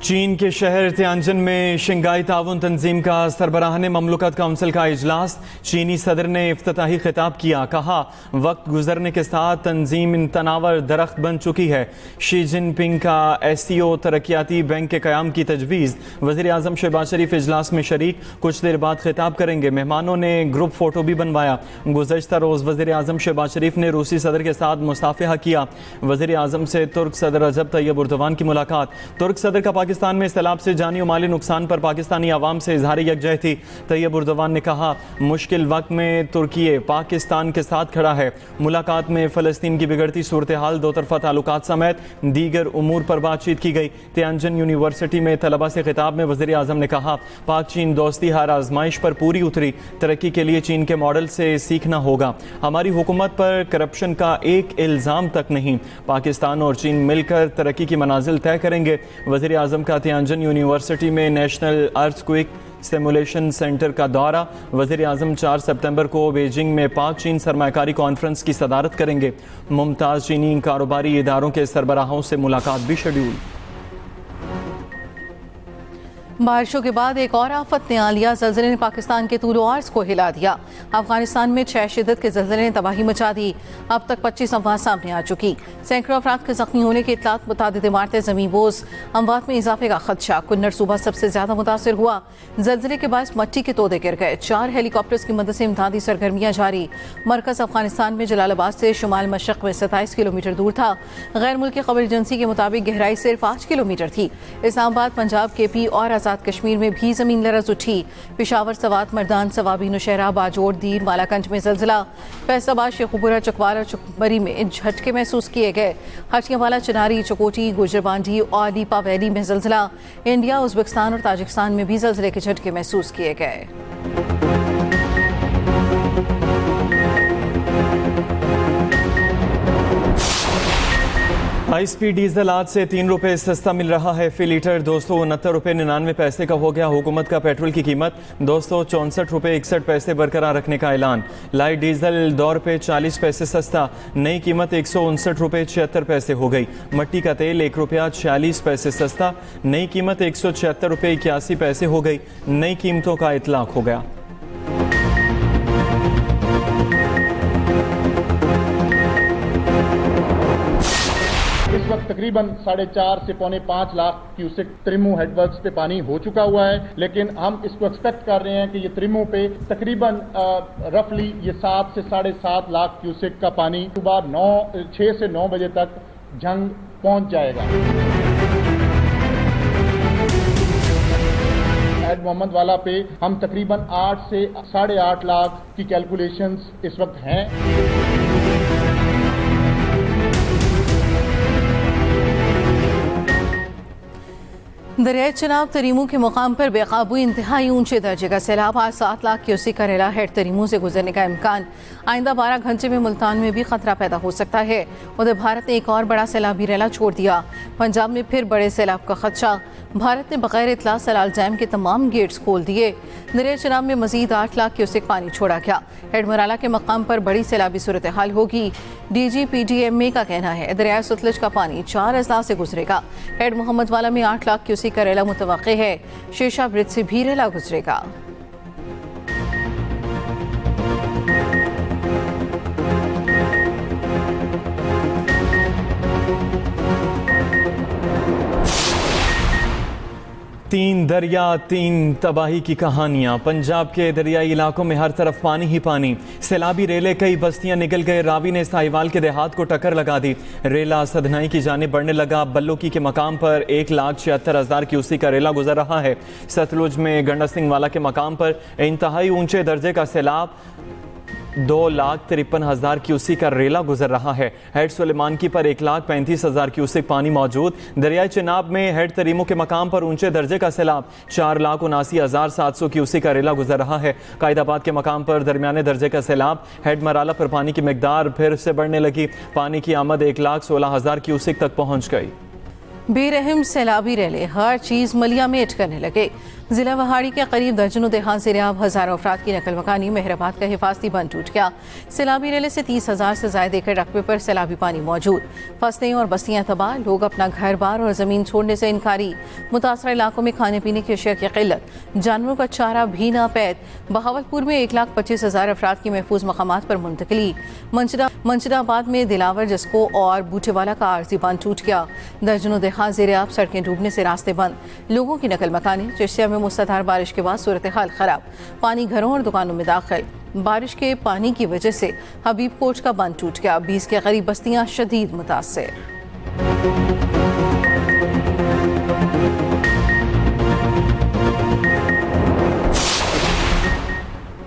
चीन के शहर तियानजिन में शंघाई ताउन तंजीम का सरबराहान ममलकत काउंसिल का इजलास। चीनी सदर ने इफ्तिताही खिताब किया, कहा वक्त गुजरने के साथ तंजीम इन तनावर दरख्त बन चुकी है। शी जिनपिंग का SCO तरक्याती बैंक के क़याम की तजवीज़। वज़ीर आज़म शहबाज शरीफ इजलास में शरीक, कुछ देर बाद खिताब करेंगे। मेहमानों ने ग्रुप फ़ोटो भी बनवाया। गुज़श्ता रोज़ वज़ीर आज़म शहबाज शरीफ ने रूसी सदर के साथ मुसाफ़हा किया। वज़ीर आज़म से तुर्क सदर रजब तैयब एर्दोगान की मुलाकात। तुर्क सदर का पाकिस्तान में सैलाब से जानी और माली नुकसान पर पाकिस्तानी आवाम से इजहार यकजहती। तैयब एर्दोगान ने कहा मुश्किल वक्त में तुर्की पाकिस्तान के साथ खड़ा है। मुलाकात में फ़लस्तीन की बिगड़ती सूरत हाल, दो तरफ़ा ताल्लुकात समेत दीगर उमूर पर बातचीत की गई। तियानजिन यूनिवर्सिटी में तलबा से खिताब में वज़ीर आज़म ने कहा पाक चीन दोस्ती हर आजमाइश पर पूरी उतरी। तरक्की के लिए चीन के मॉडल से सीखना होगा। हमारी हुकूमत पर करप्शन का एक इल्ज़ाम तक नहीं। पाकिस्तान और चीन मिलकर तरक्की की मनाजिल तय करेंगे। वज़ीर आज़म का तियानजिन यूनिवर्सिटी में नेशनल अर्थक्वेक सिमुलेशन सेंटर का दौरा। वज़ीर आज़म 4 सितंबर को बीजिंग में पाक चीन सरमायाकारी कॉन्फ्रेंस की सदारत करेंगे। मुमताज़ चीनी कारोबारी इदारों के सरबराहों से मुलाकात भी शेड्यूल। बारिशों के बाद एक और आफत ने आ लिया। ज़लज़ले ने पाकिस्तान के तूल अर्ज़ को हिला दिया। अफगानिस्तान में 6 शिद्दत के ज़लज़ले ने तबाही मचा दी। अब तक 25 अमवात सामने आ चुकी। सैकड़ों अफराद के ज़ख्मी होने की इत्तलात। मुतादिद इमारतें ज़मीन बोझ। अमवात में इजाफे का खदशा। कुन्नर सूबा सबसे ज़्यादा मुतासर हुआ। ज़लज़ले के बायस मट्टी के तोदे गिर गए। 4 हेलीकॉप्टर्स की मदद से इमदादी सरगर्मियाँ जारी। मरकज़ अफगानिस्तान में जलालाबाद से शुमाल मशरक़ में 27 किलोमीटर दूर था। गैर मुल्की खबर एजेंसी के मुताबिक गहराई सिर्फ 5 किलोमीटर थी। इस्लामाबाद, पंजाब, KP और आज़ाद कश्मीर में भी जमीन लरज़ उठी। पेशावर, सवात, मर्दान, सवाबी, नौशहरा, बाजोड़, दीर, मालाकंज में ज़लज़ला। फैसलाबाद, शेखुपुरा, चकवारा, चकमरी में झटके महसूस किए गए। हटियावाला, चिनारी, चकोटी, गुजरबांडी और लीपा वैली में ज़लज़ला। इंडिया, उज़्बेकिस्तान और ताजिकिस्तान में भी ज़लज़ले के झटके महसूस किए गए। हाई स्पीड डीजल आज से 3 रुपये सस्ता मिल रहा है फी लीटर। 269 रुपये 99 पैसे का हो गया हुकूमत का पेट्रोल की कीमत। 264 रुपये 61 पैसे बरकरार रखने का ऐलान। लाइट डीजल 2 रुपये 40 पैसे सस्ता, नई कीमत 159 रुपये 76 पैसे हो गई। मट्टी का तेल 1 रुपया 46 पैसे सस्ता, नई कीमत 176 रुपये 81 पैसे हो गई। नई कीमतों का इतलाक हो गया। इस वक्त तकरीबन 4.5 से पौने 5 लाख क्यूसेक त्रिमू हेडवर्क्स पे पानी हो चुका हुआ है, लेकिन हम इसको एक्सपेक्ट कर रहे हैं कि ये त्रिमू पे तकरीबन रफली ये 7 से 7.5 लाख क्यूसेक का पानी सुबह 6 से 9 बजे तक जंग पहुंच जाएगा। एड मोहम्मद वाला पे हम तकरीबन 8 से 8.5 लाख की कैलकुलेशंस इस वक्त हैं। दरियाई चनाब तरीमू के मुकाम पर बेकाबू इंतहाई ऊंचे दर्जे का सैलाब। आज 7 लाख क्यूसेक का रेला हेड तरीमू से गुजरने का इम्कान। आइंदा 12 घंटे में मुल्तान में भी खतरा पैदा हो सकता है। उधर भारत ने एक और बड़ा सैलाबी रेला छोड़ दिया। पंजाब में फिर बड़े सैलाब का खदशा। भारत ने बगैर इतला सलाल डैम के तमाम गेट्स खोल दिए। दरियाई चनाब में मजीद 8 लाख क्यूसेक पानी छोड़ा गया। हेड मराला के मकाम पर बड़ी सैलाबी सूरत हाल होगी। DGPDMA का कहना है दरियाई सतलज का पानी 4 अजला से गुजरेगा। हेड मोहम्मद वाला में 8 लाख क्यूसेक का रेला मुतवक्के है। शेषा ब्रिज से भी रेला गुजरेगा। तीन दरिया, 3 तबाही की कहानियां। पंजाब के दरियाई इलाकों में हर तरफ पानी ही पानी। सैलाबी रेले कई बस्तियां निकल गए। रावी ने साहिवाल के देहात को टक्कर लगा दी। रेला सधनाई की जाने बढ़ने लगा। बल्लोकी के मकाम पर 1,76,000 क्यूसेक का रेला गुजर रहा है। सतलुज में गंडा सिंह वाला के मकाम पर इंतहाई ऊंचे दर्जे का सैलाब 2,53,000 क्यूसेक का रेला गुजर रहा है। हेड सुलेमानकी पर 1,35,000 क्यूसेक पानी मौजूद। दरियाई चिनाब में हेड तरीमू के मकाम पर ऊंचे दर्जे का सैलाब 4,79,700 क्यूसेक का रेला गुजर रहा है। कायदाबाद के मकाम पर दरमियाने दर्जे का सैलाब। हेड मराला पर पानी की मिकदार फिर से बढ़ने लगी। पानी की आमद 1,16,000 क्यूसेक तक पहुंच गई। बेरहम सैलाबी रेले हर चीज मलिया मेट करने लगे। जिला वहाड़ी के करीब दर्जनों देहात ज़ेर-आब, हज़ारों अफराद की नकल मकानी। महराबाद का हिफाजती बंद टूट गया। सैलाबी रेले से 30,000 से ज़ायद एकड़ रकबे पर सैलाबी पानी मौजूद। फसलें और बस्तियाँ तबाह, लोग अपना घर बार और ज़मीन छोड़ने से इनकारी। मुतासरा इलाकों में खाने पीने की अशिया की किल्लत, जानवरों का चारा भी नापैद। बहावलपुर में 1,25,000 अफराद की महफूज मकामात पर मुंतकली। मंशराबाद में दिलावर, जस्को और बूटेवाला का आर्जी बांध टूट गया। दर्जनों देहात ज़ेर-आब, सड़कें डूबने से रास्ते बंद, लोगों की नकल मकानी। चिश्तिया में मुसलधार बारिश के बाद सूरत हाल खराब, पानी घरों और दुकानों में दाखिल। बारिश के पानी की वजह से हबीब कोच का बंद टूट गया। 20 के करीब बस्तियां शदीद मुतासिर।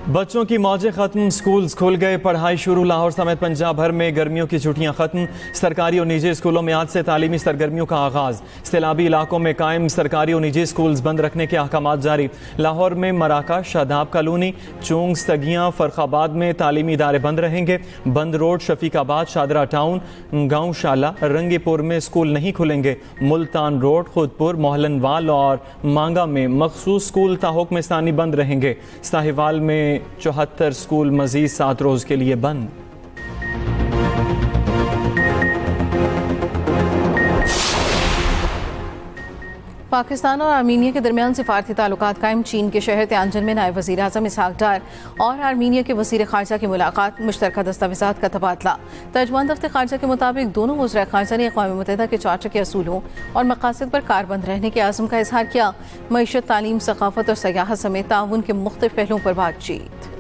बच्चों की मौजें खत्म, स्कूल्स खुल गए, पढ़ाई शुरू। लाहौर समेत पंजाब भर में गर्मियों की छुट्टियां खत्म। सरकारी और निजी स्कूलों में आज से तालीमी सरगर्मियों का आगाज। सैलाबी इलाकों में कायम सरकारी और निजी स्कूल्स बंद रखने के अहकामात जारी। लाहौर में मराका, शादाब कॉलोनी, चोंग, सगियां, फरखाबाद में तालीमी इदारे बंद रहेंगे। बंद रोड, शफीकाबाद, शादरा टाउन, गाँव शाला, रंगीपुर में स्कूल नहीं खुलेंगे। मुल्तान रोड, खुदपुर, मोहलनवाल और मांगा में मखसूस स्कूल ताहुक्म स्थानी बंद रहेंगे। साहिवाल में 74 स्कूल मजीद 7 रोज के लिए बंद। पाकिस्तान और आर्मीनिया के दरमियान सिफारती ताल्लुकात कायम। चीन के शहर त्यांजन में नायब वज़ीर आज़म इसहाक डार और आर्मीनिया के वज़ीर ख़ारजा की मुलाकात। मुश्तरका दस्तावेज़ात का तबादला। तर्जुमान दफ्तर ख़ारजा के मुताबिक दोनों वज़ीर ख़ारजा ने अक़वाम मुत्तहिदा के चार्टर के असूलों और मक़ासद पर कारबंद रहने के आज़म का इज़हार किया। मईशत, तालीम, सक़ाफ़त और सयाहत समेत ताउन के मुख्तलिफ़ पहलुओं पर बातचीत।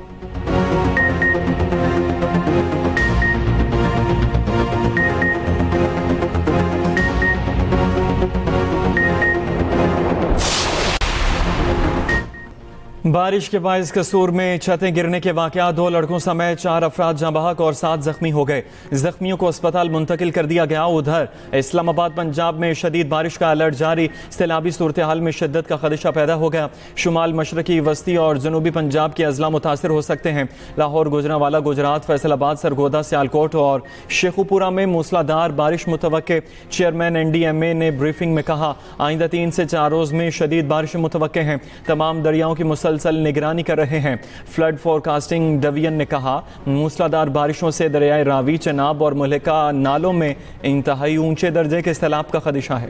बारिश के बायस कसूर में छतें गिरने के वाक़यात, 2 लड़कों समेत 4 अफराद जहाँ बहक और 7 जख्मी हो गए। जख्मियों को अस्पताल मुंतकिल कर दिया गया। उधर इस्लामाबाद पंजाब में शदीद बारिश का अलर्ट जारी। सैलाबी सूरत हाल में शिद्दत का खदशा पैदा हो गया। शुमाल मशरकी वस्ती और जनूबी पंजाब के अजला मुतासर हो सकते हैं। लाहौर, गुजरांवाला, गुजरात, फैसलाबाद, सरगोदा, सियालकोट और शेखुपुरा में मूसलाधार बारिश मुतवक्के। चेयरमैन NDMA ने ब्रीफिंग में कहा, आइंदा 3 से 4 रोज में शदीद बारिश मुतवक्के हैं। तमाम दरियाओं की मुसलसल निगरानी कर रहे हैं। फ्लड फोरकास्टिंग डिवीजन ने कहा, मूसलाधार बारिशों से दरियाए रावी, चनाब और मुल्का नालों में इंतहाई ऊंचे दर्जे के सैलाब का खदशा है।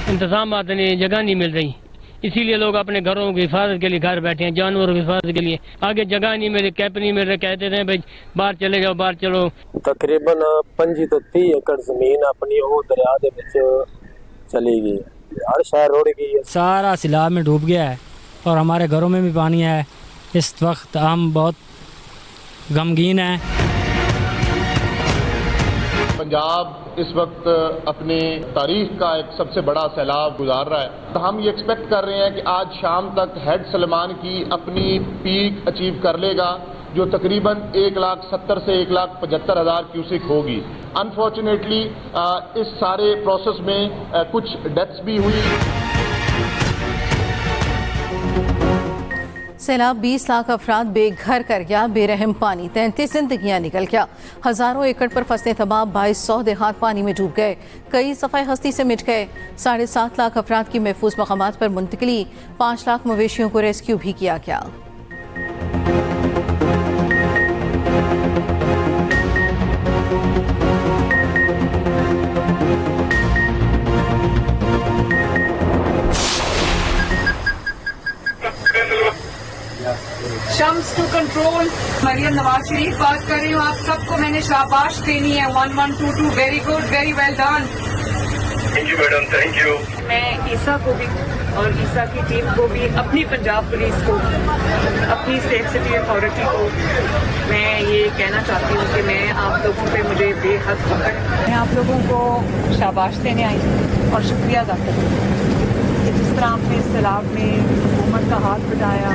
इंतजाम नहीं, जगह नहीं मिल रही, इसीलिए लोग अपने घरों की हिफाजत के लिए घर बैठे हैं, जानवरों की हिफाजत के लिए। आगे जगह नहीं मिले, कैप नहीं मिल रहे, कहते थे भाई बाहर चले जाओ, बाहर चलो। तकरीबन 25 ਤੋਂ 30 एकड़ जमीन अपनी वो दरिया दे विच चली गई, हर शहर रोड गई है। सारा सैलाब में डूब गया है और हमारे घरों में भी पानी है। इस वक्त हम बहुत गमगीन हैं। पंजाब इस वक्त अपनी तारीख का एक सबसे बड़ा सैलाब गुजार रहा है। तो हम ये एक्सपेक्ट कर रहे हैं कि आज शाम तक हेड सलमान की अपनी पीक अचीव कर लेगा, जो तकरीबन 1,70,000 से 1,75,000 क्यूसिक होगी। अनफॉर्चुनेटली इस सारे प्रोसेस में कुछ डेथ्स भी हुई। सैलाब 20 लाख अफराद बेघर कर गया। बेरहम पानी 33 जिंदगियां निकल गया। हजारों एकड़ पर फसलें तबाह, 2200 देहात पानी में डूब गए। कई सफाई हस्ती से मिट गए। 7.5 लाख अफराद की महफूज मकामात पर मुंतकली। 5 लाख मवेशियों को रेस्क्यू भी किया गया। शम्स टू कंट्रोल, मरियम नवाज शरीफ बात कर रही हूँ। आप सबको मैंने शाबाश देनी है। 1122, very good, very well done. Thank you madam, thank you. मैं ईसा को भी और ईसा की टीम को भी, अपनी पंजाब पुलिस को, अपनी सेफ सिटी अथॉरिटी को मैं ये कहना चाहती हूँ कि मैं आप लोगों पे मुझे बेहद फख्र है। मैं आप लोगों को शाबाश देने आई हूँ और शुक्रिया अदा करती हूँ कि जिस तरह आपने इस सैलाब में हुकूमत का हाथ बढ़ाया।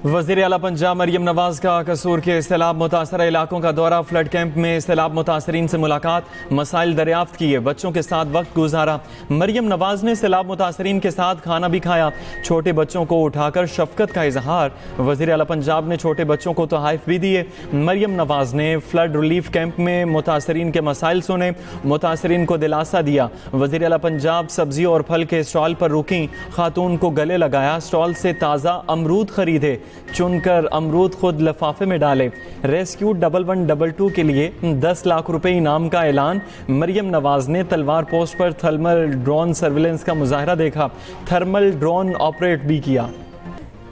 वज़ीर आला पंजाब मरियम नवाज का कसूर के सैलाब मुतासर इलाकों का दौरा, फ्लड कैंप में सैलाब मुतासरीन से मुलाकात, मसाइल दरियाफ्त किए, बच्चों के साथ वक्त गुजारा। मरियम नवाज ने सैलाब मुतासरीन के साथ खाना भी खाया, छोटे बच्चों को उठाकर शफकत का इजहार। वज़ीर आला पंजाब ने छोटे बच्चों को तोहफ़े भी दिए। मरियम नवाज ने फ्लड रिलीफ कैंप में मुतासरीन के मसाइल सुने, मुतासरीन को दिलासा दिया। वज़ीर आला पंजाब सब्जी और फल के स्टॉल पर रुकी, खातून को गले लगाया, स्टॉल से ताज़ा अमरूद खरीदे, चुनकर अमरूद खुद लिफाफे में डाले। रेस्क्यू 1112 के लिए 10 लाख रुपए इनाम का ऐलान। मरियम नवाज ने तलवार पोस्ट पर थर्मल ड्रोन सर्विलेंस का मुजाहरा देखा, थर्मल ड्रोन ऑपरेट भी किया।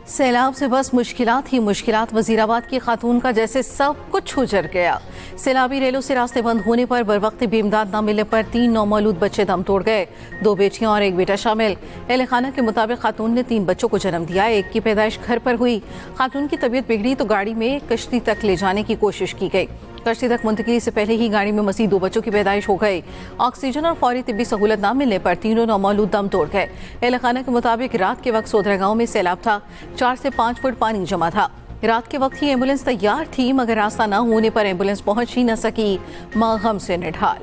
सैलाब से बस मुश्किलात ही मुश्किलात, वजीराबाद की खातून का जैसे सब कुछ उजड़ गया। सैलाबी रेलों से रास्ते बंद होने पर बरवक्त भी इमदाद न मिलने पर 3 नौमौलूद बच्चे दम तोड़ गए, 2 बेटियां और 1 बेटा शामिल। अहले खाना के मुताबिक खातून ने 3 बच्चों को जन्म दिया, एक की पैदाइश घर पर हुई। खातून की तबीयत बिगड़ी तो गाड़ी में कश्ती तक ले जाने की कोशिश की गई, कश्ती तक मुंतकिली से पहले ही गाड़ी में मसीह 2 बच्चों की पैदाइश हो गई। ऑक्सीजन और फौरी तिब्बी सहूलत न मिलने पर तीनों नौमौलूद दम तोड़ गए। अहले खाना के मुताबिक रात के वक्त सोदरा गांव में सैलाब था, 4 से 5 फुट पानी जमा था। रात के वक्त ही एम्बुलेंस तैयार थी, मगर रास्ता न होने पर एम्बुलेंस पहुंच ही न सकी। माँ गम से निढाल।